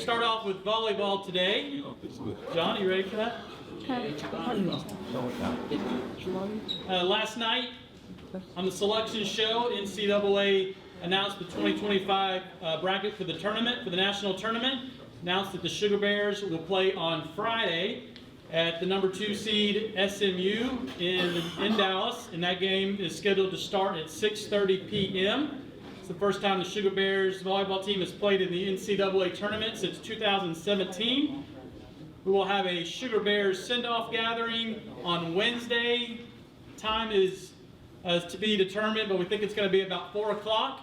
start off with volleyball today. John, you ready for that? Last night on the selection show, NCAA announced the 2025 bracket for the tournament, for the national tournament. Announced that the Sugar Bears will play on Friday at the number 2 seed SMU in Dallas, and that game is scheduled to start at 6:30 p.m. It's the first time the Sugar Bears volleyball team has played in the NCAA tournament since 2017. We will have a Sugar Bears send-off gathering on Wednesday. Time is to be determined, but we think it's going to be about 4 o'clock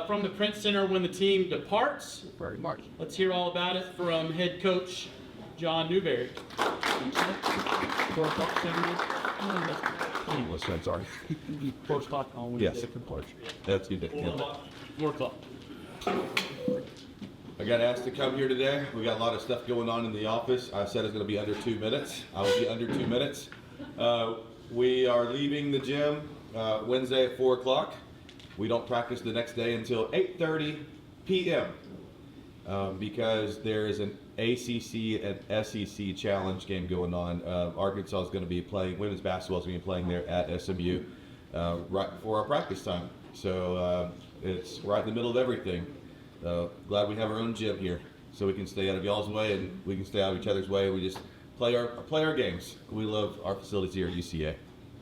from the Print Center when the team departs. Let's hear all about it from head coach John Newberry. Sorry. 4 o'clock on Wednesday. Yes, that's good. 4 o'clock. I got asked to come here today. We got a lot of stuff going on in the office. I said it's going to be under 2 minutes. I will be under 2 minutes. We are leaving the gym Wednesday at 4 o'clock. We don't practice the next day until 8:30 p.m. Because there is an ACC and SEC challenge game going on. Arkansas is going to be playing, women's basketball is going to be playing there at SMU right before our practice time. So it's right in the middle of everything. Glad we have our own gym here so we can stay out of y'all's way and we can stay out of each other's way. We just play our games. We love our facilities here at UCA.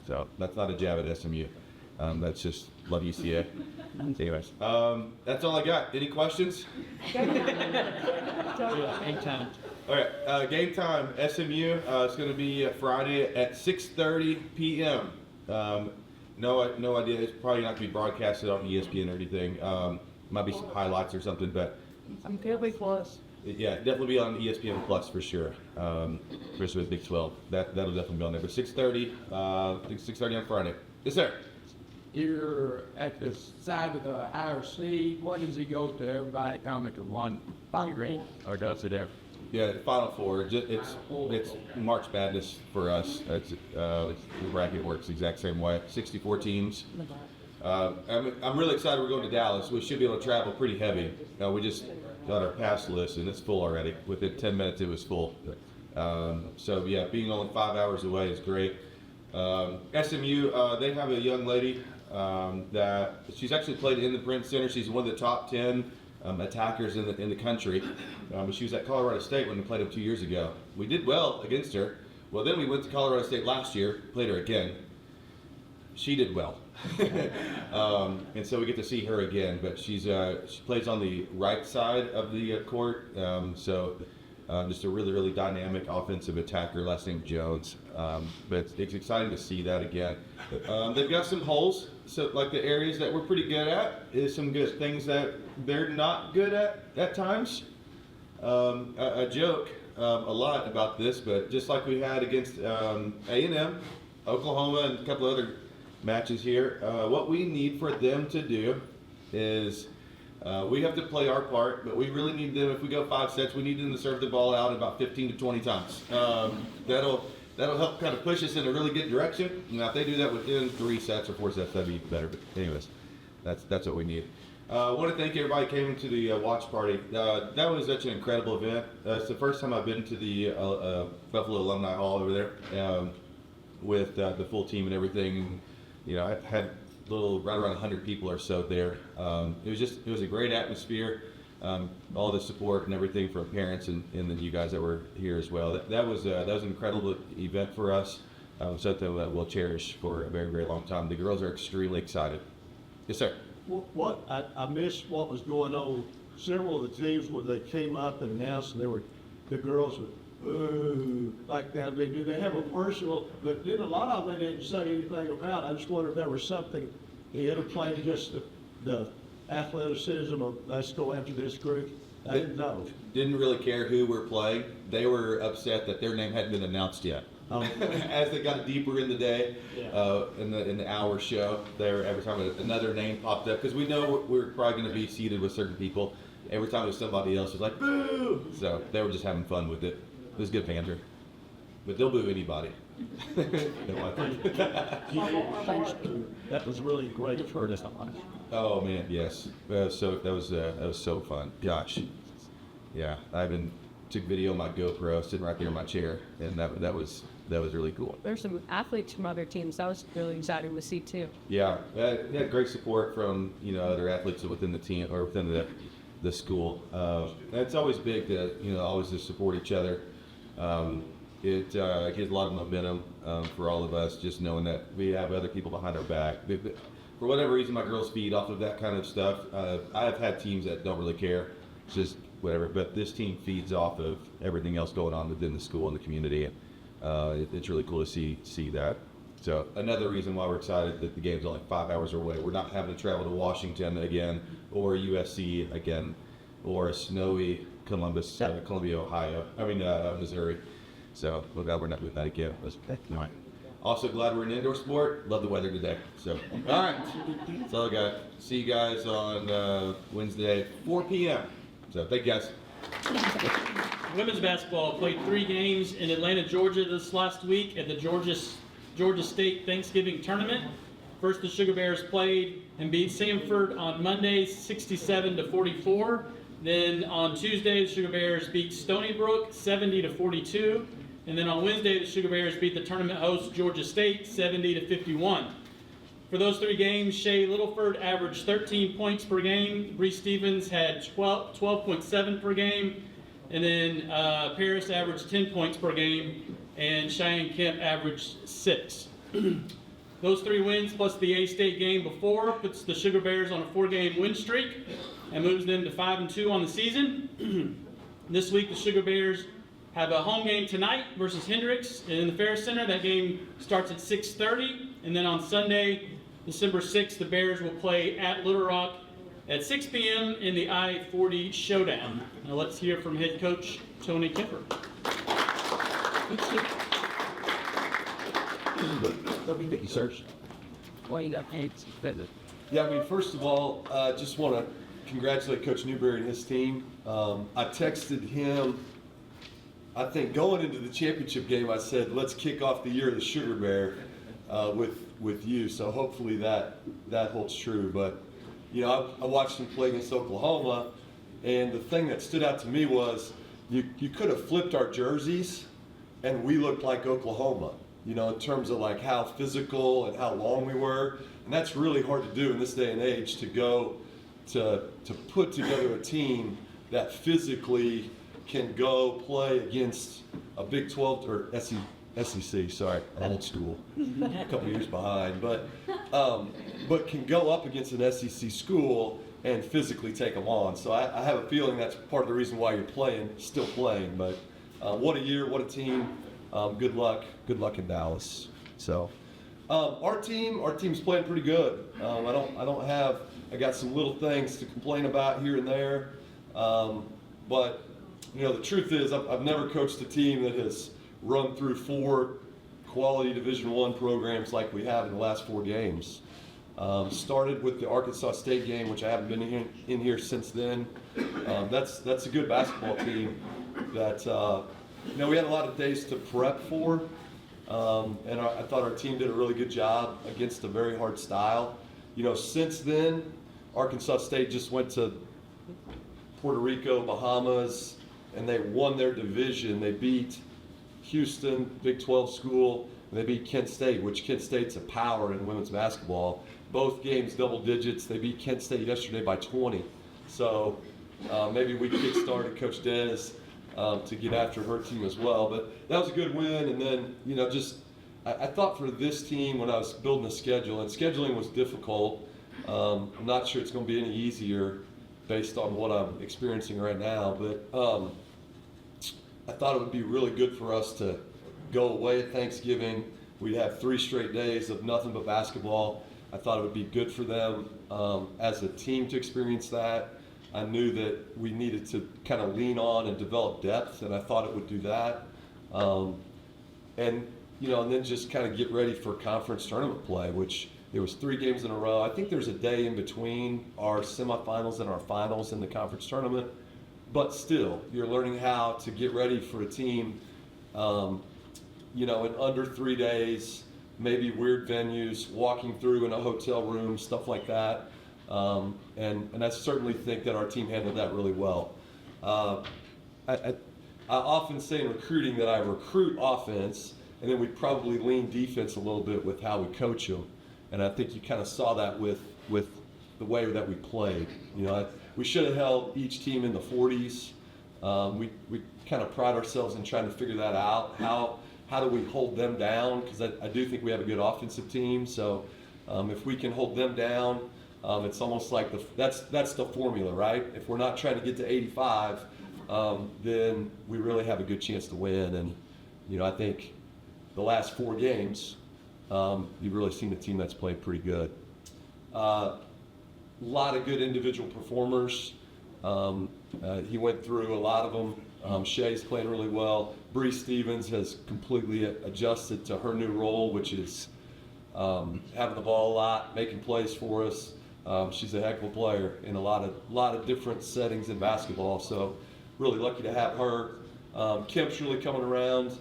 So that's not a jab at SMU. That's just love UCA. Anyways, that's all I got. Any questions? Game time. All right, game time. SMU. It's going to be Friday at 6:30 p.m. No idea. It's probably not going to be broadcasted on ESPN or anything. Might be some highlights or something, but Plus. yeah, definitely be on ESPN Plus for sure. Especially with Big 12. That'll definitely be on there. But 6:30. I think 6:30 on Friday. Yes, sir. You're at the side of the IRC. What does he go to? Everybody coming to one fundraiser, or does it ever? Yeah, Final Four. It's March Madness for us. The bracket works the exact same way. 64 teams. I'm really excited we're going to Dallas. We should be able to travel pretty heavy. We just got our pass list and it's full already. Within 10 minutes it was full. So yeah, being only 5 hours away is great. SMU, they have a young lady that she's actually played in the Print Center. She's one of the top 10 attackers in the country. She was at Colorado State when we played them 2 years ago. We did well against her. Well, then we went to Colorado State last year, played her again. She did well. And so we get to see her again, but she plays on the right side of the court. Just a really dynamic offensive attacker, last name Jones. But it's exciting to see that again. They've got some holes, so like the areas that we're pretty good at is some good things that they're not good at times. I joke a lot about this, but just like we had against A&M, Oklahoma, and a couple other matches here, what we need for them to do is we have to play our part, but we really need them, if we go 5 sets, we need them to serve the ball out about 15 to 20 times. That'll help kind of push us in a really good direction. Now, if they do that within 3 sets or 4 sets, that'd be better. But anyways, that's what we need. I want to thank everybody who came into the watch party. That was such an incredible event. It's the first time I've been to the Buffalo Alumni Hall over there with the full team and everything. You know, I had right around 100 people or so there. It was a great atmosphere. All the support and everything from parents and then you guys that were here as well. That was an incredible event for us. Something that we'll cherish for a very long time. The girls are extremely excited. Yes, sir. What I missed what was going on. Several of the teams when they came up and announced, the girls were like that. Do they have a personal? But then a lot of them they didn't say anything about. I just wonder if there was something the interplay, just the athleticism of let's go after this group. I didn't know. Didn't really care who we're playing. They were upset that their name hadn't been announced yet. As they got deeper in the day, in the hour show, every time another name popped up, because we know we're probably going to be seated with certain people. Every time it was somebody else, it was like, boo! So they were just having fun with it. It was good banter. But they'll boo anybody. That was really great for us. Oh man, yes. That was so fun. Gosh. Yeah, I even took video of my GoPro sitting right there in my chair, and that was really cool. There's some athletes from other teams. That was really exciting to see too. Yeah, we had great support from other athletes within the team or within the school. And it's always big to always just support each other. It gives a lot of momentum for all of us, just knowing that we have other people behind our back. For whatever reason, my girls feed off of that kind of stuff. I have had teams that don't really care, it's just whatever. But this team feeds off of everything else going on within the school and the community. And it's really cool to see that. So another reason why we're excited that the game's only 5 hours away. We're not having to travel to Washington again, or USC again, or a snowy Columbia, Ohio. Missouri. So we're glad we're not doing that again. Anyway. Also glad we're in indoor sport. Love the weather today. So all right, that's all I got. See you guys on Wednesday, 4 p.m. So thank you guys. Women's basketball played 3 games in Atlanta, Georgia this last week at the Georgia State Thanksgiving Tournament. First, the Sugar Bears played and beat Samford on Monday, 67-44. Then on Tuesday, the Sugar Bears beat Stony Brook, 70-42. And then on Wednesday, the Sugar Bears beat the tournament host Georgia State, 70-51. For those 3 games, Shea Littleford averaged 13 points per game. Bree Stevens had 12.7 per game. And then Paris averaged 10 points per game. And Cheyenne Kemp averaged 6. Those 3 wins plus the A-State game before puts the Sugar Bears on a 4-game win streak and moves them to 5-2 on the season. This week, the Sugar Bears have a home game tonight versus Hendricks in the Ferris Center. That game starts at 6:30. And then on Sunday, December 6th, the Bears will play at Little Rock at 6 p.m. in the I-40 Showdown. Now let's hear from head coach Tony Kemper. Thank you, sir. Well, you got paid. Yeah, I mean, first of all, just want to congratulate Coach Newberry and his team. I texted him, I think going into the championship game, I said, let's kick off the year of the Sugar Bear with you. So hopefully that holds true. But, I watched him play against Oklahoma, and the thing that stood out to me was you could have flipped our jerseys, and we looked like Oklahoma, in terms of like how physical and how long we were. And that's really hard to do in this day and age, to go to put together a team that physically can go play against a Big 12 or SEC, sorry, old school, a couple years behind, but can go up against an SEC school and physically take them on. So I have a feeling that's part of the reason why you're still playing. But what a year, what a team. Good luck in Dallas. So our team's playing pretty good. I got some little things to complain about here and there, but the truth is I've never coached a team that has run through 4 quality Division I programs like we have in the last 4 games. Started with the Arkansas State game, which I haven't been in here since then. That's a good basketball team that we had a lot of days to prep for, and I thought our team did a really good job against a very hard style. Since then, Arkansas State just went to Puerto Rico, Bahamas, and they won their division. They beat Houston, Big 12 school, and they beat Kent State, which Kent State's a power in women's basketball. Both games double digits. They beat Kent State yesterday by 20. So maybe we kick-started Coach Dez to get after her team as well. But that was a good win. And then, I thought for this team when I was building the schedule, and scheduling was difficult. I'm not sure it's going to be any easier based on what I'm experiencing right now. But I thought it would be really good for us to go away at Thanksgiving. We'd have 3 straight days of nothing but basketball. I thought it would be good for them as a team to experience that. I knew that we needed to kind of lean on and develop depth, and I thought it would do that. And then just kind of get ready for conference tournament play, which there was 3 games in a row. I think there's a day in between our semifinals and our finals in the conference tournament. But still, you're learning how to get ready for a team, in under 3 days, maybe weird venues, walking through in a hotel room, stuff like that. And I certainly think that our team handled that really well. I often say in recruiting that I recruit offense, and then we probably lean defense a little bit with how we coach them. And I think you kind of saw that with the way that we played. You know, we should have held each team in the 40s. We kind of pride ourselves in trying to figure that out. How do we hold them down? Because I do think we have a good offensive team. So if we can hold them down, it's almost like that's the formula, right? If we're not trying to get to 85, then we really have a good chance to win. And you know, I think the last 4 games, you've really seen a team that's played pretty good. A lot of good individual performers. He went through a lot of them. Shay's playing really well. Bree Stevens has completely adjusted to her new role, which is having the ball a lot, making plays for us. She's a heck of a player in a lot of different settings in basketball. So really lucky to have her. Kemp's really coming around.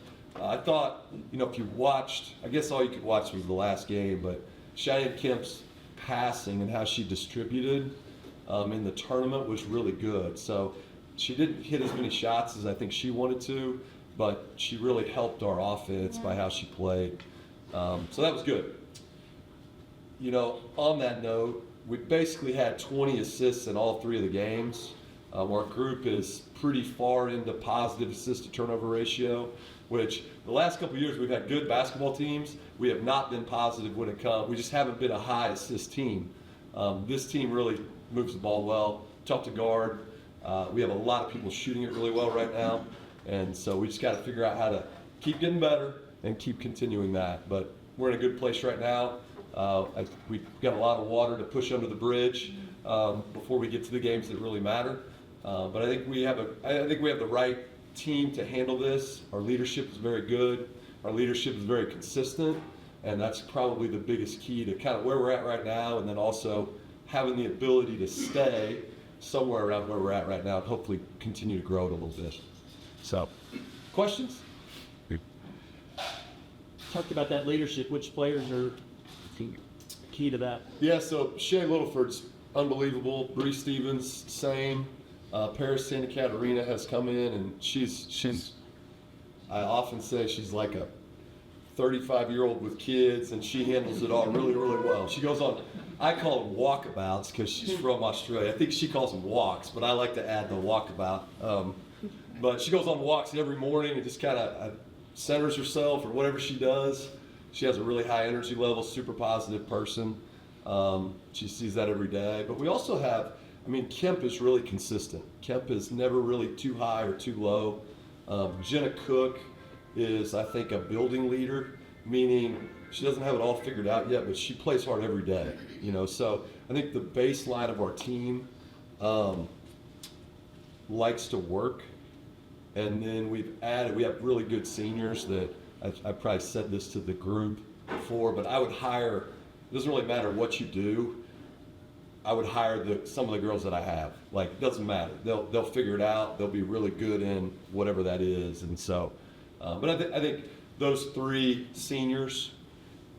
I thought, you know, if you watched, I guess all you could watch was the last game, but Cheyenne Kemp's passing and how she distributed in the tournament was really good. So she didn't hit as many shots as I think she wanted to, but she really helped our offense by how she played. So that was good. You know, on that note, we basically had 20 assists in all 3 of the games. Our group is pretty far into positive assist to turnover ratio, which the last couple of years we've had good basketball teams. We have not been positive when it comes. We just haven't been a high assist team. This team really moves the ball well, tough to guard. We have a lot of people shooting it really well right now, and so we just got to figure out how to keep getting better and keep continuing that. But we're in a good place right now. We've got a lot of water to push under the bridge before we get to the games that really matter. But I think we have the right team to handle this. Our leadership is very good. Our leadership is very consistent, and that's probably the biggest key to kind of where we're at right now, and then also having the ability to stay somewhere around where we're at right now and hopefully continue to grow it a little bit. So, questions? Talked about that leadership. Which players are key to that? Yeah, so Shea Littleford's unbelievable. Bree Stevens, same. Paris Santa Catarina has come in, and she's I often say she's like a 35-year-old with kids, and she handles it all really, really well. She goes on, I call them walkabouts because she's from Australia. I think she calls them walks, but I like to add the walkabout. But she goes on walks every morning and just kind of centers herself or whatever she does. She has a really high energy level, super positive person. She sees that every day. But we also have, I mean, Kemp is really consistent. Kemp is never really too high or too low. Jenna Cook is, I think, a building leader, meaning she doesn't have it all figured out yet, but she plays hard every day. You know, so I think the baseline of our team likes to work. And then we have really good seniors that I probably said this to the group before, but I would hire, it doesn't really matter what you do, I would hire some of the girls that I have. Like, it doesn't matter. They'll figure it out. They'll be really good in whatever that is. And so, but I think those 3 seniors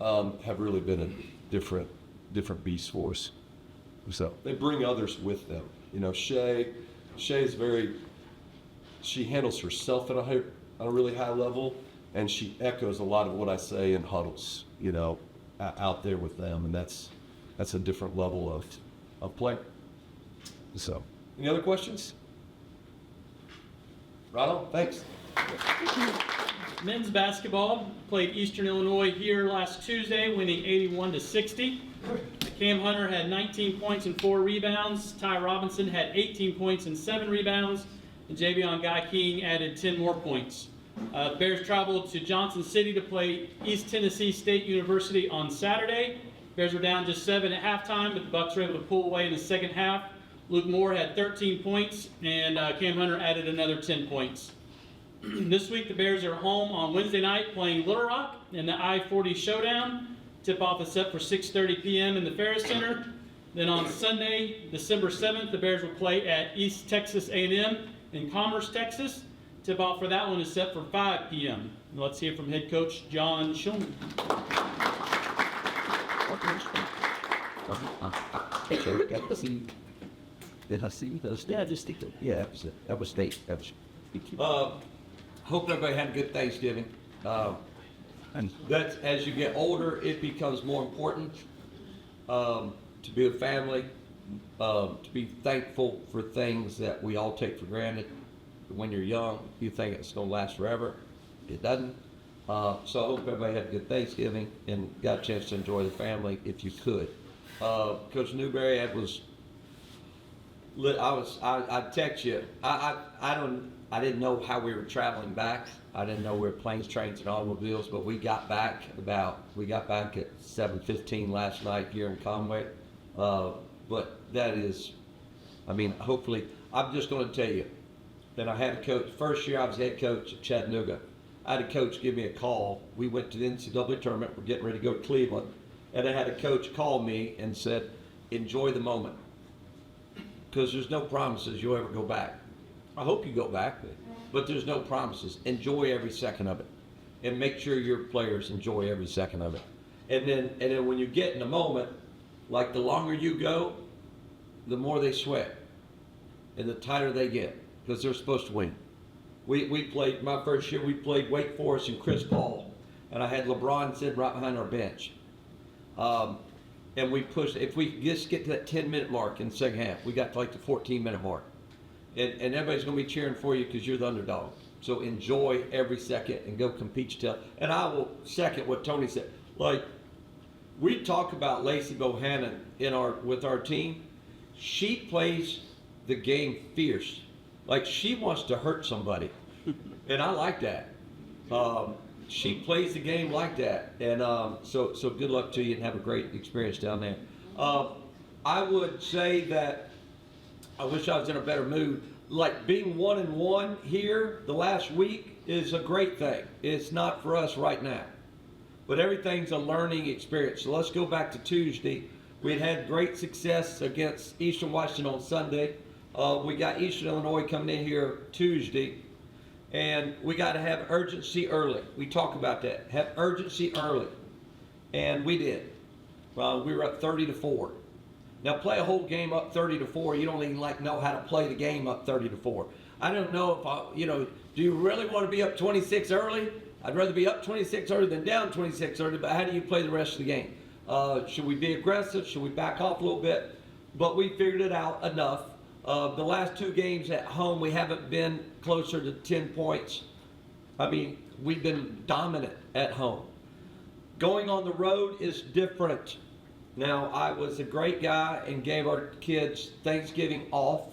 have really been a different beast for us. So they bring others with them. You know, Shay's she handles herself at a really high level, and she echoes a lot of what I say in huddles, you know, out there with them, and that's a different level of play. So, any other questions? Ronald, thanks. Men's basketball played Eastern Illinois here last Tuesday, winning 81-60. Cam Hunter had 19 points and 4 rebounds. Ty Robinson had 18 points and 7 rebounds. And Javion Guy King added 10 more points. The Bears traveled to Johnson City to play East Tennessee State University on Saturday. Bears were down just 7 at halftime, but the Bucks were able to pull away in the second half. Luke Moore had 13 points, and Cam Hunter added another 10 points. This week, the Bears are home on Wednesday night playing Little Rock in the I-40 Showdown. Tip-off is set for 6:30 p.m. in the Ferris Center. Then on Sunday, December 7th, the Bears will play at East Texas A&M in Commerce, Texas. Tip-off for that one is set for 5 p.m. Let's hear from head coach John Shulman. Yeah, just stick it. Yeah, that was state. That was Hope everybody had a good Thanksgiving. And that's, as you get older, it becomes more important to be with family, to be thankful for things that we all take for granted. When you're young, you think it's going to last forever. It doesn't. So I hope everybody had a good Thanksgiving and got a chance to enjoy the family if you could. Coach Newberry, I text you. I didn't know how we were traveling back. I didn't know we were planes, trains, and automobiles, but we got back at 7:15 last night here in Conway. But that is, I mean, hopefully, I'm just going to tell you that I had a coach. First year I was head coach at Chattanooga. I had a coach give me a call. We went to the NCAA tournament. We're getting ready to go to Cleveland. And I had a coach call me and said, enjoy the moment. Because there's no promises you'll ever go back. I hope you go back, but there's no promises. Enjoy every second of it. And make sure your players enjoy every second of it. And then when you get in the moment, like the longer you go, the more they sweat. And the tighter they get. Because they're supposed to win. We played, my first year, we played Wake Forest and Chris Paul. And I had LeBron sitting right behind our bench. And we pushed, if we just get to that 10-minute mark in the second half, we got to like the 14-minute mark. And everybody's going to be cheering for you because you're the underdog. So enjoy every second and go compete your tail. And I will second what Tony said. Like, we talk about Lacey Bohannon with our team. She plays the game fierce. Like, she wants to hurt somebody. And I like that. She plays the game like that. And so good luck to you and have a great experience down there. I would say that I wish I was in a better mood. Like, being 1-1 here the last week is a great thing. It's not for us right now. But everything's a learning experience. So let's go back to Tuesday. We had great success against Eastern Washington on Sunday. We got Eastern Illinois coming in here Tuesday. And we got to have urgency early. We talk about that. Have urgency early. And we did. We were up 30-4. Now, play a whole game up 30-4. You don't even know how to play the game up 30-4. I don't know if do you really want to be up 26 early? I'd rather be up 26 early than down 26 early, but how do you play the rest of the game? Should we be aggressive? Should we back off a little bit? But we figured it out enough. The last two games at home, we haven't been closer to 10 points. I mean, we've been dominant at home. Going on the road is different. Now, I was a great guy and gave our kids Thanksgiving off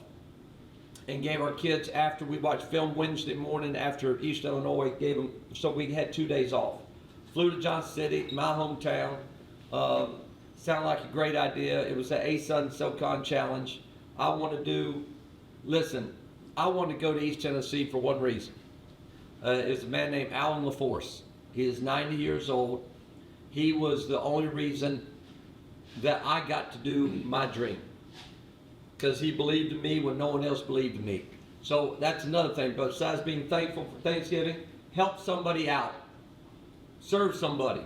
and gave our kids, after we watched film Wednesday morning after East Illinois, so we had 2 days off. Flew to Johnson City, my hometown. Sounded like a great idea. It was the ASUN SoCon Challenge. I want to go to East Tennessee for one reason. It's a man named Alan LaForce. He is 90 years old. He was the only reason that I got to do my dream. Because he believed in me when no one else believed in me. So that's another thing. But besides being thankful for Thanksgiving, help somebody out. Serve somebody.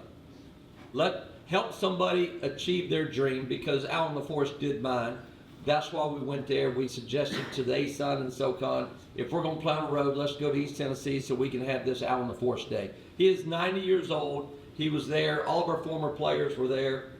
Help somebody achieve their dream, because Alan LaForce did mine. That's why we went there. We suggested to the ASUN and SoCon, if we're going to play on the road, let's go to East Tennessee so we can have this Alan LaForce Day. He is 90 years old. He was there. All of our former players were there.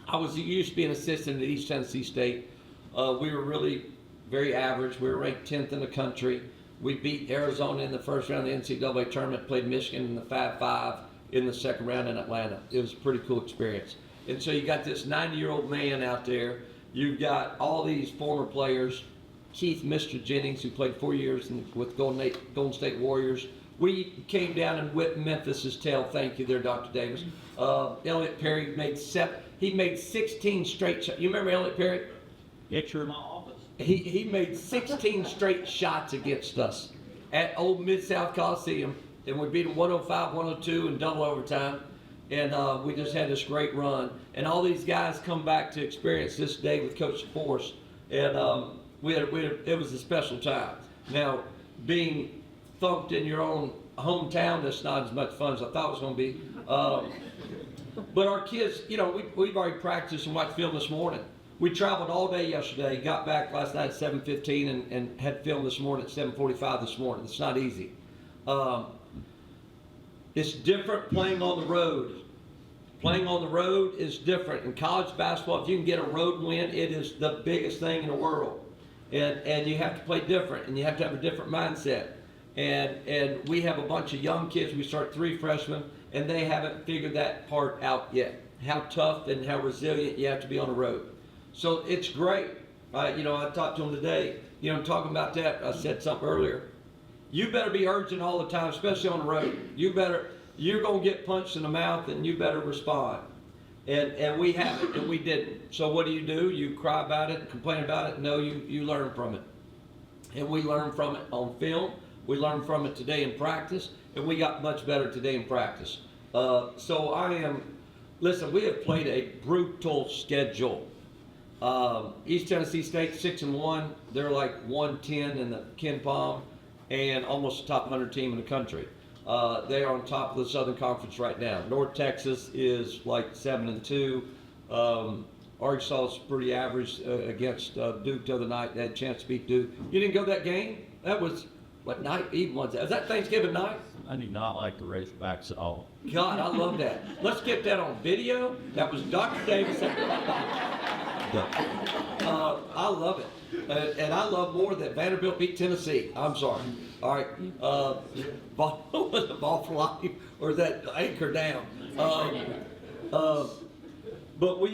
I used to be an assistant at East Tennessee State. We were really very average. We were ranked 10th in the country. We beat Arizona in the first round of the NCAA tournament, played Michigan in the 5-5 in the second round in Atlanta. It was a pretty cool experience. And so you got this 90-year-old man out there. You've got all these former players. Keith Mr. Jennings, who played 4 years with Golden State Warriors. We came down and whipped Memphis's tail. Thank you there, Dr. Davis. Elliot Perry made 16 straight shots. You remember Elliot Perry? Picture in my office. He made 16 straight shots against us at Old Mid-South Coliseum, and we beat them 105-102 in double overtime, and we just had this great run. And all these guys come back to experience this day with Coach Force, and it was a special time. Now, being thumped in your own hometown, that's not as much fun as I thought it was going to be. But our kids, we've already practiced and watched film this morning. We traveled all day yesterday, got back last night at 7:15 and had film this morning at 7:45 this morning. It's not easy. It's different playing on the road. Playing on the road is different. In college basketball, if you can get a road win, it is the biggest thing in the world. And you have to play different, and you have to have a different mindset. And we have a bunch of young kids. We start 3 freshmen, and they haven't figured that part out yet. How tough and how resilient you have to be on the road. So it's great. I talked to them today. Talking about that, I said something earlier. You better be urgent all the time, especially on the road. You're going to get punched in the mouth, and you better respond. And we haven't, and we didn't. So what do? You cry about it and complain about it? No, you learn from it. And we learn from it on film. We learned from it today in practice, and we got much better today in practice. Listen, we have played a brutal schedule. East Tennessee State 6-1. They're like 110 in the Ken Palm, and almost the top 100 team in the country. They are on top of the Southern Conference right now. North Texas is like 7-2. Arkansas is pretty average against Duke the other night. They had a chance to beat Duke. You didn't go to that game? That was what night? Even was that? Was that Thanksgiving night? I do not like the Razorbacks at all. God, I love that. Let's get that on video. That was Dr. Davis. I love it. And I love more that Vanderbilt beat Tennessee. I'm sorry. All right. Was the ball for life or is that anchor down? But we're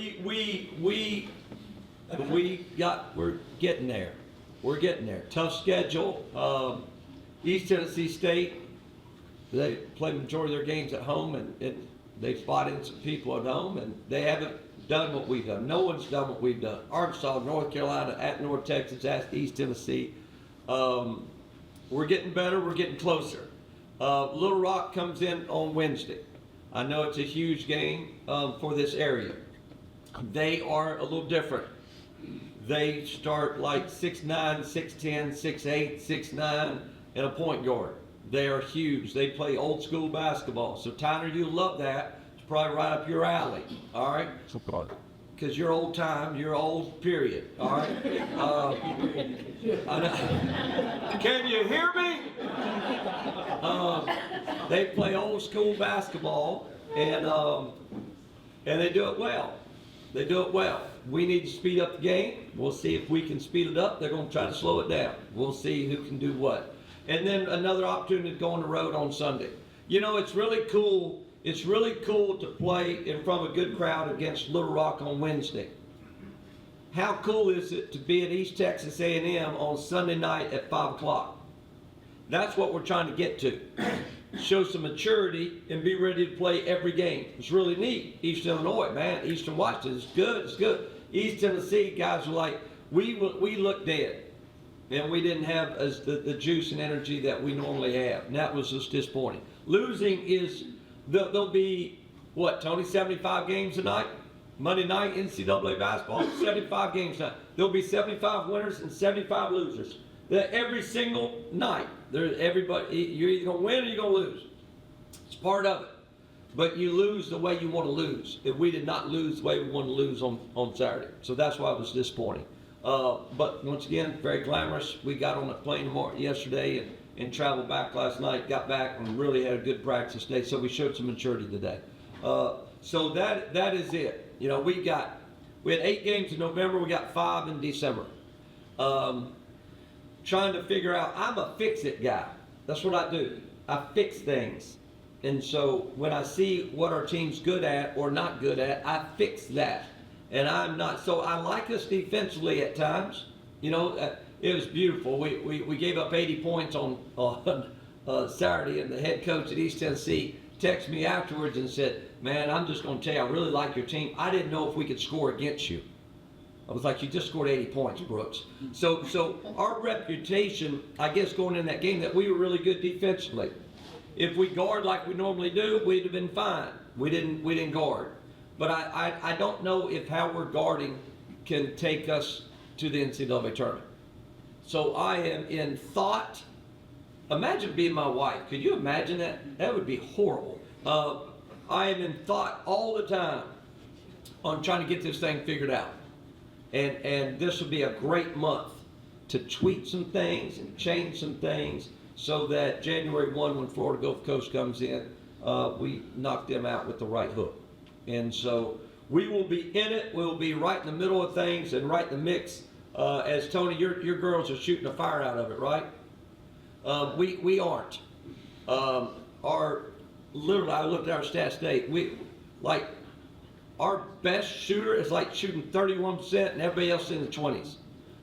getting there. We're getting there. Tough schedule. East Tennessee State, they play the majority of their games at home, and they spot in some people at home, and they haven't done what we've done. No one's done what we've done. Arkansas, North Carolina, at North Texas, at East Tennessee. We're getting better. We're getting closer. Little Rock comes in on Wednesday. I know it's a huge game for this area. They are a little different. They start like 6'9", 6'10", 6'8", 6'9", and a point guard. They are huge. They play old school basketball. So Tyler, you love that. It's probably right up your alley. All right? Because you're old time, you're old period. All right? Can you hear me? They play old school basketball, and they do it well. They do it well. We need to speed up the game. We'll see if we can speed it up. They're going to try to slow it down. We'll see who can do what. And then another opportunity to go on the road on Sunday. It's really cool. It's really cool to play in front of a good crowd against Little Rock on Wednesday. How cool is it to be at East Texas A&M on Sunday night at 5 o'clock? That's what we're trying to get to. Show some maturity and be ready to play every game. It's really neat. Eastern Illinois, man, Eastern Washington, it's good, it's good. East Tennessee, guys are like, we look dead. And we didn't have as the juice and energy that we normally have. And that was just disappointing. Losing is, there'll be, what, Tony, 75 games tonight? Monday night, NCAA basketball, 75 games tonight. There'll be 75 winners and 75 losers. Every single night, everybody, you're either going to win or you're going to lose. It's part of it. But you lose the way you want to lose. If we did not lose the way we want to lose on Saturday. So that's why it was disappointing. But once again, very glamorous. We got on a plane yesterday and traveled back last night, got back and really had a good practice day. So we showed some maturity today. So that is it. We had 8 games in November. We got 5 in December. Trying to figure out, I'm a fix-it guy. That's what I do. I fix things. And so when I see what our team's good at or not good at, I fix that. And I'm not, so I like us defensively at times. It was beautiful. We gave up 80 points on Saturday, and the head coach at East Tennessee texted me afterwards and said, man, I'm just going to tell you, I really like your team. I didn't know if we could score against you. I was like, you just scored 80 points, Brooks. So our reputation, I guess, going in that game, that we were really good defensively. If we guard like we normally do, we'd have been fine. We didn't guard. But I don't know if how we're guarding can take us to the NCAA tournament. So I am in thought. Imagine being my wife. Could you imagine that? That would be horrible. I am in thought all the time on trying to get this thing figured out. And this will be a great month to tweak some things and change some things so that January 1, when Florida Gulf Coast comes in, we knock them out with the right hook. And so we will be in it. We'll be right in the middle of things and right in the mix. As Tony, your girls are shooting the fire out of it, right? We aren't. Literally, I looked at our stats today. Our best shooter is like shooting 31% and everybody else in the 20s.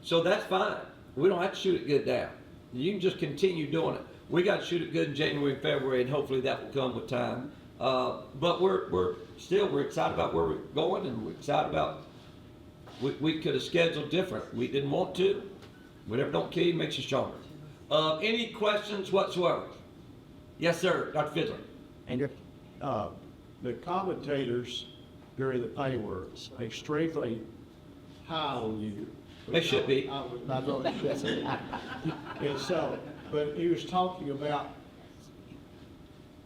So that's fine. We don't have to shoot it good down. You can just continue doing it. We got to shoot it good in January and February, and hopefully that will come with time. But we're excited about where we're going, and we're excited about we could have scheduled different. We didn't want to. Whatever don't kill you makes you stronger. Any questions whatsoever? Yes, sir, Dr. Fiddler. And the commentators during the pay were extremely high on you. They should be. I know they should. And so, but he was talking about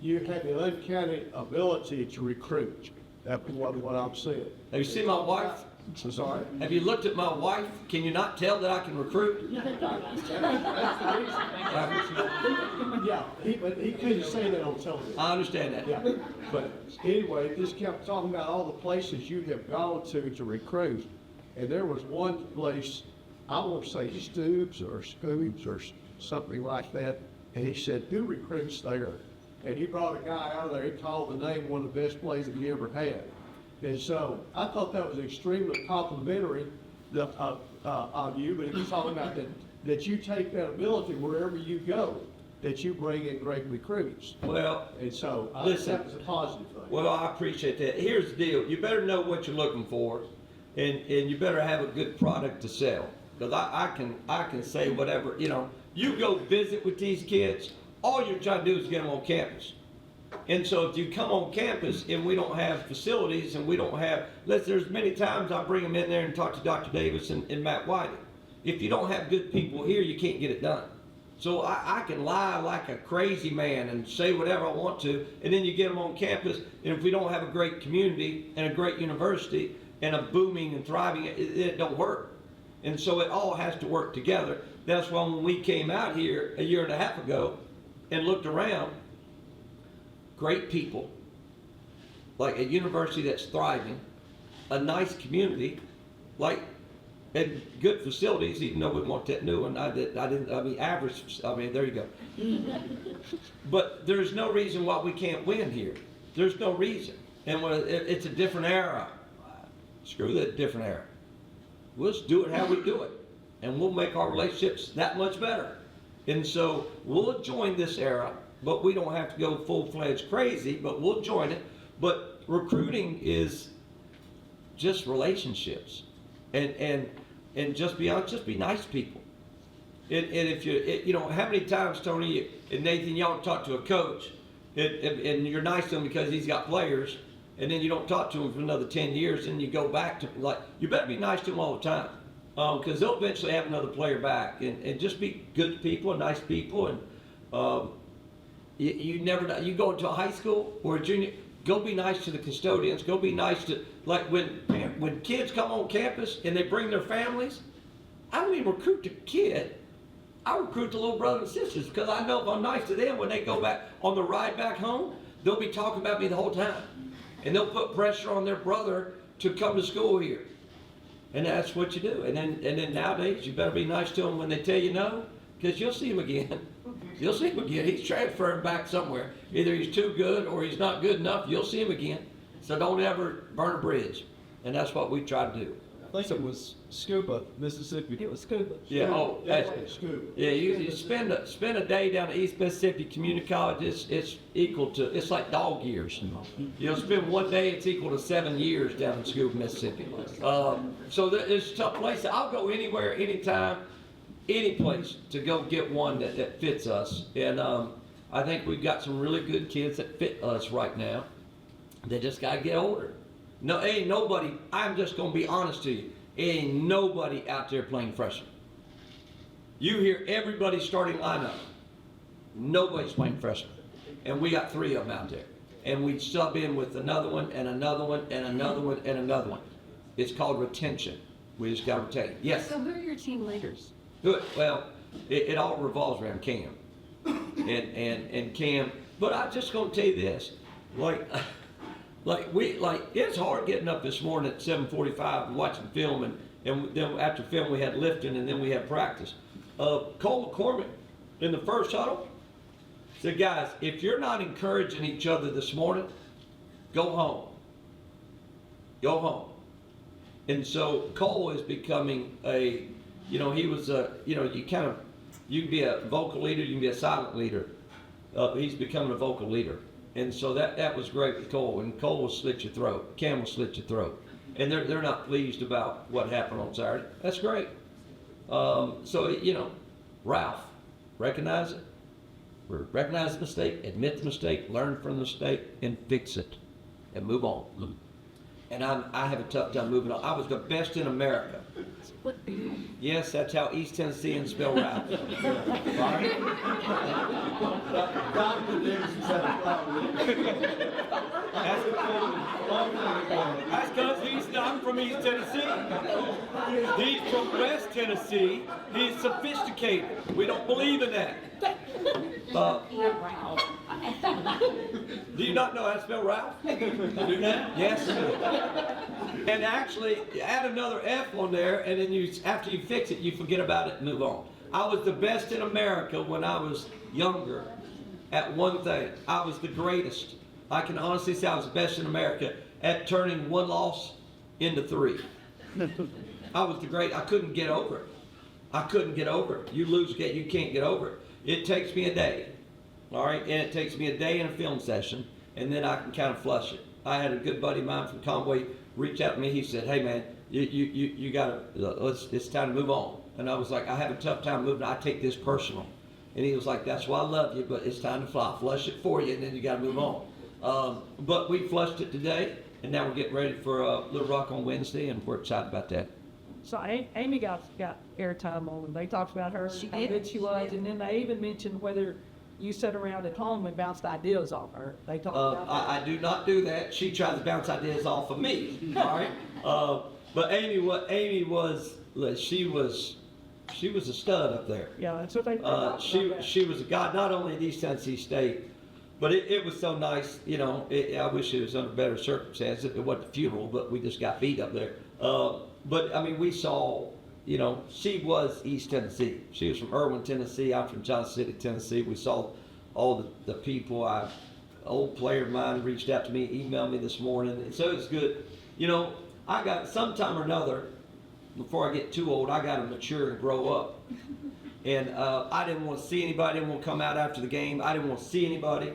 you had the uncanny ability to recruit. That's what I'm saying. Have you seen my wife? So sorry. Have you looked at my wife? Can you not tell that I can recruit? Yeah, but he couldn't say that on television. I understand that. Yeah, but anyway, just kept talking about all the places you have gone to recruit. And there was one place, I won't say Stoops or Scoobs or something like that, and he said, who recruits there? And he brought a guy out of there, he called the name one of the best plays that he ever had. And so I thought that was extremely complimentary of you, but he was talking about that you take that ability wherever you go, that you bring in great recruits. Well, And so I think listen, that was a positive thing. well, I appreciate that. Here's the deal. You better know what you're looking for, and you better have a good product to sell. Because I can say whatever, you go visit with these kids, all you're trying to do is get them on campus. And so if you come on campus and we don't have facilities and we don't have, there's many times I bring them in there and talk to Dr. Davis and Matt Whiting. If you don't have good people here, you can't get it done. So I can lie like a crazy man and say whatever I want to, and then you get them on campus, and if we don't have a great community and a great university and a booming and thriving, it don't work. And so it all has to work together. That's why when we came out here a year and a half ago and looked around, great people, like a university that's thriving, a nice community, and good facilities, even though we want that new one. Average, there you go. But there's no reason why we can't win here. There's no reason. And it's a different era. Screw that different era. We'll just do it how we do it. And we'll make our relationships that much better. And so we'll join this era, but we don't have to go full-fledged crazy, but we'll join it. But recruiting is just relationships. And just be honest, just be nice to people. And if how many times, Tony and Nathan, y'all talk to a coach, and you're nice to him because he's got players, and then you don't talk to him for another 10 years, and you go back to, you better be nice to him all the time. Because they'll eventually have another player back. And just be good to people and nice people. And you never know. You go into a high school or a junior, go be nice to the custodians. Go be nice to, when kids come on campus and they bring their families, I don't even recruit the kid. I recruit the little brothers and sisters because I know if I'm nice to them, when they go back on the ride back home, they'll be talking about me the whole time. And they'll put pressure on their brother to come to school here. And that's what you do. And then nowadays, you better be nice to them when they tell you no, because you'll see him again. You'll see him again. He's transferring back somewhere. Either he's too good or he's not good enough. You'll see him again. So don't ever burn a bridge. And that's what we try to do. I think it was Scuba, Mississippi. It was Scuba. Yeah. Oh, that's Scoop. yeah. You spend a day down at East Mississippi Community College. It's equal to, it's like dog years. Spend one day, it's equal to 7 years down in Scuba, Mississippi. So it's a tough place. I'll go anywhere, anytime, any place to go get one that fits us. And I think we've got some really good kids that fit us right now. They just got to get older. No, ain't nobody, I'm just going to be honest to you, ain't nobody out there playing freshman. You hear everybody starting lineup. Nobody's playing freshman. And we got 3 of them out there. And we sub in with another one, and another one, and another one, and another one. It's called retention. We just got to retain. Yes. So who are your team leaders? Good. Well, it all revolves around Cam, and Cam. But I'm just gonna tell you this, like it's hard getting up this morning at 7:45 and watching film, and then after film we had lifting, and then we had practice. Cole McCormick in the first huddle said, guys, if you're not encouraging each other this morning, go home. Go home. And so Cole is becoming he was you can be a vocal leader, you can be a silent leader. He's becoming a vocal leader. And so that was great with Cole. And Cole will slit your throat. Cam will slit your throat. And they're not pleased about what happened on Saturday. That's great. Ralph, recognize it. Recognize the mistake, admit the mistake, learn from the mistake, and fix it. And move on. And I have a tough time moving on. I was the best in America. Yes, that's how East Tennesseans spell Ralph. Dr. Davis had a problem. That's because I'm from East Tennessee. He's from West Tennessee. He's sophisticated. We don't believe in that. Do you not know how to spell Ralph? Yes. And actually, add another F on there, and then after you fix it, you forget about it and move on. I was the best in America when I was younger at one thing. I was the greatest. I can honestly say I was the best in America at turning one loss into three. I was the great. I couldn't get over it. You lose a game, you can't get over it. It takes me a day. All right, and it takes me a day in a film session, and then I can kind of flush it. I had a good buddy of mine from Conway reach out to me. He said, "Hey man, you gotta it's time to move on." And I was like, "I have a tough time moving. I take this personal." And he was like, "That's why I love you, but it's time to flush it for you, and then you gotta move on." But we flushed it today, and now we're getting ready for Little Rock on Wednesday, and we're excited about that. So Amy got airtime on, and they talked about her, how good she was, and then they even mentioned whether you sat around at home and bounced ideas off her. They talked about that. I do not do that. She tries to bounce ideas off of me. All right. But Amy was she was a stud up there. Yeah, that's what they She was a god not only at East Tennessee State, but it was so nice. I wish it was under better circumstances. It wasn't a funeral, but we just got beat up there. But I mean, we saw. She was East Tennessee. She was from Irwin, Tennessee. I'm from Johnson City, Tennessee. We saw all the people. Old player of mine reached out to me, emailed me this morning. And so it's good. I got sometime or another, before I get too old, I got to mature and grow up. And I didn't want to see anybody. I didn't want to come out after the game. I didn't want to see anybody.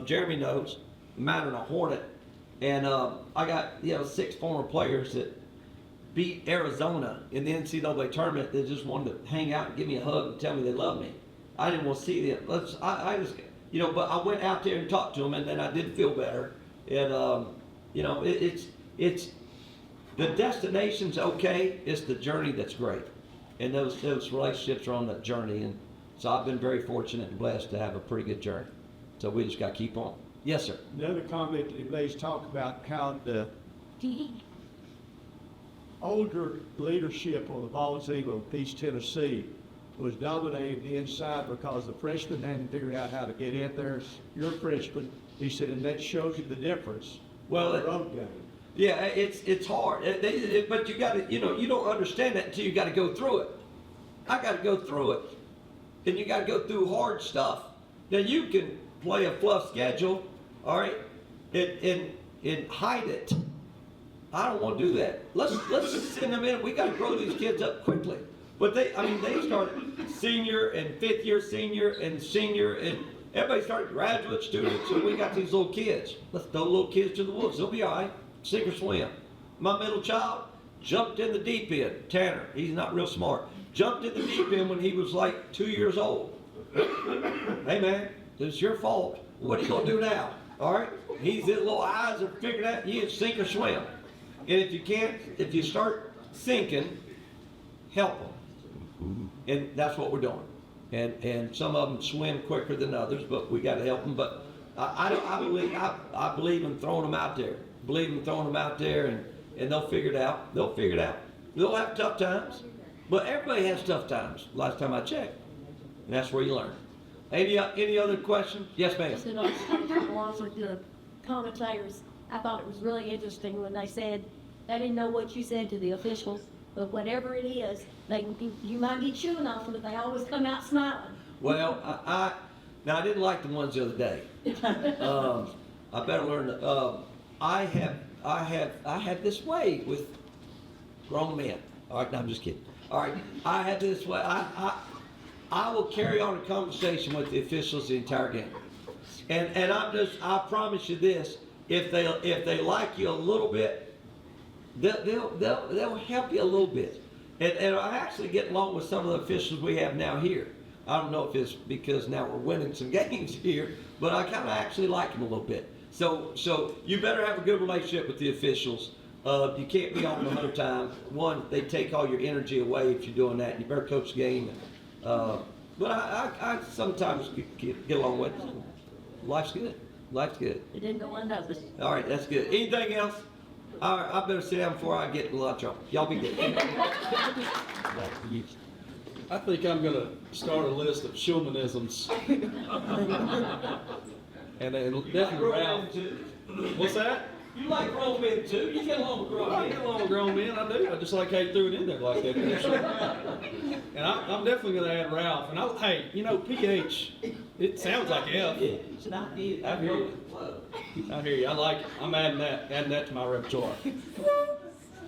Jeremy knows, Mountain a Hornet. And I got 6 former players that beat Arizona in the NCAA tournament. They just wanted to hang out and give me a hug and tell me they love me. I didn't want to see them. But I went out there and talked to them, and then I did feel better. And it's the destination's okay. It's the journey that's great, and those relationships are on that journey. And so I've been very fortunate and blessed to have a pretty good journey. So we just got to keep on. Yes, sir. Another comment that they talk about how the older leadership on the ball team of East Tennessee was dominating the inside because the freshmen hadn't figured out how to get in there. You're a freshman, he said, and that shows you the difference. Well, in the road game. Yeah, it's hard, but you got to, you don't understand that until you got to go through it. I got to go through it, and you got to go through hard stuff. Now you can play a fluff schedule, all right, and hide it. I don't want to do that. Let's send them in. We got to grow these kids up quickly. But they started senior and 5th year senior, and everybody started graduate students. And we got these little kids. Let's throw little kids to the wolves. They'll be all right. Sink or swim. My middle child jumped in the deep end. Tanner, he's not real smart. Jumped in the deep end when he was like 2 years old. Hey man, it's your fault. What are you gonna do now? All right. His little eyes are figuring out you can sink or swim. And if you start sinking, help them. And that's what we're doing. And some of them swim quicker than others, but we got to help them. But I believe in throwing them out there. And they'll figure it out. They'll have tough times, but everybody has tough times. Last time I checked, and that's where you learn. Any other questions? Yes, ma'am. Just along with the commentators, I thought it was really interesting when they said they didn't know what you said to the officials, but whatever it is, you might get chewing on, but they always come out smiling. Well, I didn't like the ones the other day. I better learn. I have this way with grown men. All right, no, I'm just kidding. All right, I have this way. I will carry on a conversation with the officials the entire game, and I promise you this: if they like you a little bit, they'll help you a little bit. And I actually get along with some of the officials we have now here. I don't know if it's because now we're winning some games here, but I kind of actually like them a little bit. So you better have a good relationship with the officials. You can't be on them the whole time. One, they take all your energy away if you're doing that. You better coach the game. But I sometimes get along with them. Life's good. Life's good. It didn't go unnoticed. All right, that's good. Anything else? All right, I better sit down before I get lunch on. Y'all be good. I think I'm gonna start a list of Shulmanisms. and definitely Ralph. What's that? You like grown men too. You get along with grown I men. get along with grown men, I do. I just like how you threw it in there like that. And I'm definitely gonna add Ralph. And hey, you know, PH, it sounds like F. It's not good. I hear you. I hear you. I like it. I'm adding that to my repertoire.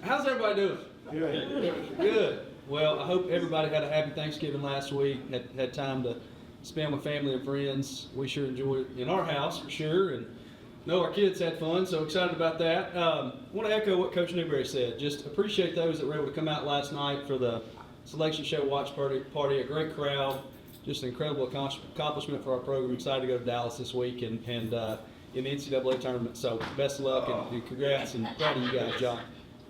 How's everybody doing? Good. Good. Well, I hope everybody had a happy Thanksgiving last week. Had time to spend with family and friends. We sure enjoyed it in our house for sure, and know our kids had fun. So excited about that. Want to echo what Coach Newberry said. Just appreciate those that were able to come out last night for the selection show watch party. A great crowd. Just an incredible accomplishment for our program. Excited to go to Dallas this week and in the NCAA tournament. So best of luck and congrats and proud of you guys, John.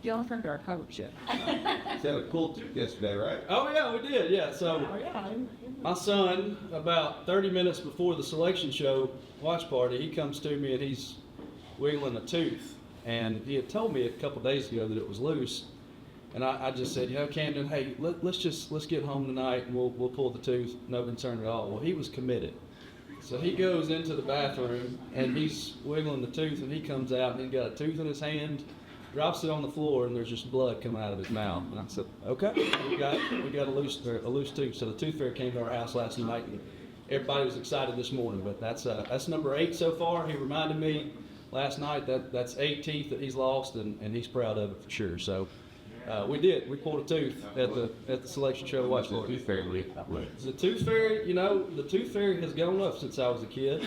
Jonathan, our coach, yeah. Had a cool trip yesterday, right? Oh yeah, we did. Yeah. So Oh, yeah. my son, about 30 minutes before the selection show watch party, he comes to me and he's wiggling a tooth. And he had told me a couple days ago that it was loose. And I just said, you know, Camden, hey, let's get home tonight and we'll pull the tooth. No concern at all. Well, he was committed. So he goes into the bathroom and he's wiggling the tooth and he comes out and he's got a tooth in his hand, drops it on the floor, and there's just blood coming out of his mouth. And I said, okay, we got a loose tooth. So the tooth fairy came to our house last night, and everybody was excited this morning. But that's number 8 so far. He reminded me last night that's 8 teeth that he's lost, and he's proud of it for sure. So we pulled a tooth at the selection show watch The party. tooth fairy. The tooth fairy, you know, the tooth fairy has gone up since I was a kid.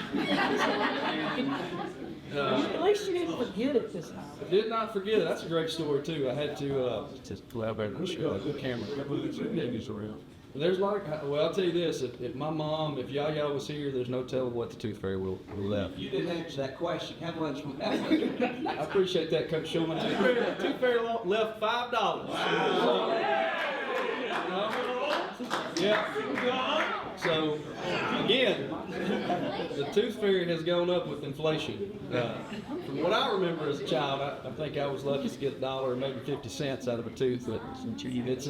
At least you didn't forget it this time. I did not forget it. That's a great story too. I had to just good camera. There's well, I'll tell you this: if my mom, if Yaya was here, there's no telling what the tooth fairy will left. You didn't answer that question. Have lunch with I appreciate that, Coach Shulman. Tooth fairy left $5. Yeah. So again, the tooth fairy has gone up with inflation. From what I remember as a child, I think I was lucky to get $1 or maybe 50 cents out of a tooth. But it's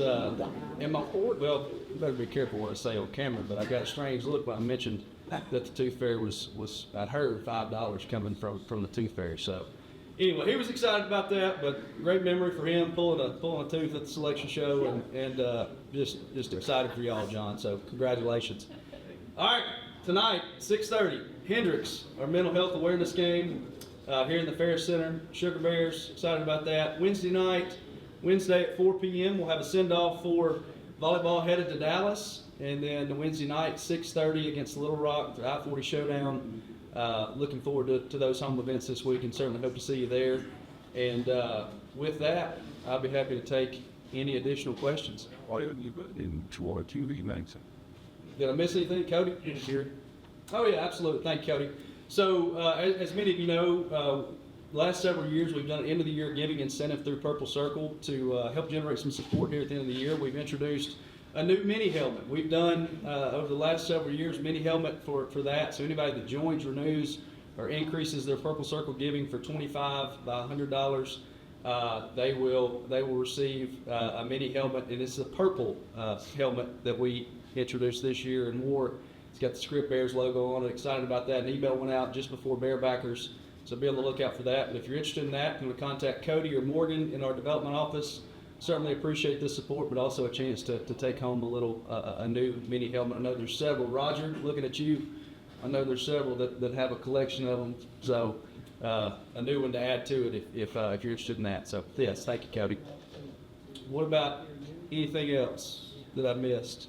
in my well, you better be careful what I say on camera. But I got a strange look when I mentioned that the tooth fairy was I'd heard $5 coming from the tooth fairy. So. Anyway, he was excited about that, but great memory for him pulling a tooth at the selection show, and just excited for y'all, John. So congratulations. All right, tonight 6:30, Hendricks, our mental health awareness game here in the Ferris Center. Sugar Bears, excited about that. Wednesday at 4 p.m. we'll have a send-off for volleyball headed to Dallas, and then the Wednesday night 6:30 against Little Rock, the I-40 showdown. Looking forward to those home events this week, and certainly hope to see you there. And with that, I'll be happy to take any additional questions. Did I miss anything, Cody? Here. Oh yeah, absolutely. Thank you, Cody. So as many of you know, last several years we've done an end of the year giving incentive through Purple Circle to help generate some support here at the end of the year. We've introduced a new mini helmet. We've done over the last several years mini helmet for that. So anybody that joins, renews, or increases their Purple Circle giving for $25 by $100, they will receive a mini helmet, and it's a purple helmet that we introduced this year and wore. It's got the Script Bears logo on it. Excited about that. An email went out just before Bearbackers, so be on the lookout for that. But if you're interested in that, you can contact Cody or Morgan in our development office. Certainly appreciate the support, but also a chance to take home a new mini helmet. I know there's several. Roger, looking at you, I know there's several that have a collection of them. So a new one to add to it if you're interested in that. So yes, thank you, Cody. What about anything else that I missed?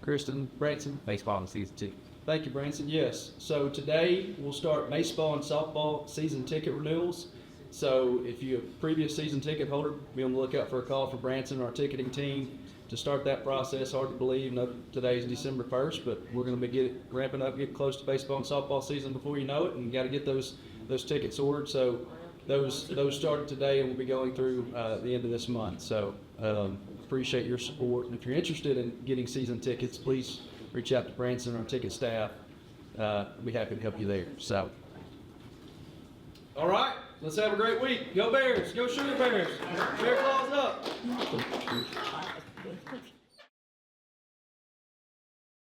Kristen, Branson? Baseball in season 2. Thank you, Branson. Yes. So today we'll start baseball and softball season ticket renewals. So if you're a previous season ticket holder, be on the lookout for a call for Branson, our ticketing team, to start that process. Hard to believe, today's December 1st, but we're going to be ramping up, getting close to baseball and softball season before you know it, and you got to get those tickets ordered. So those started today and will be going through the end of this month. So appreciate your support. And if you're interested in getting season tickets, please reach out to Branson, our ticket staff. We'll be happy to help you there. So, all right, let's have a great week. Go Bears. Go Sugar Bears. Bear claws up.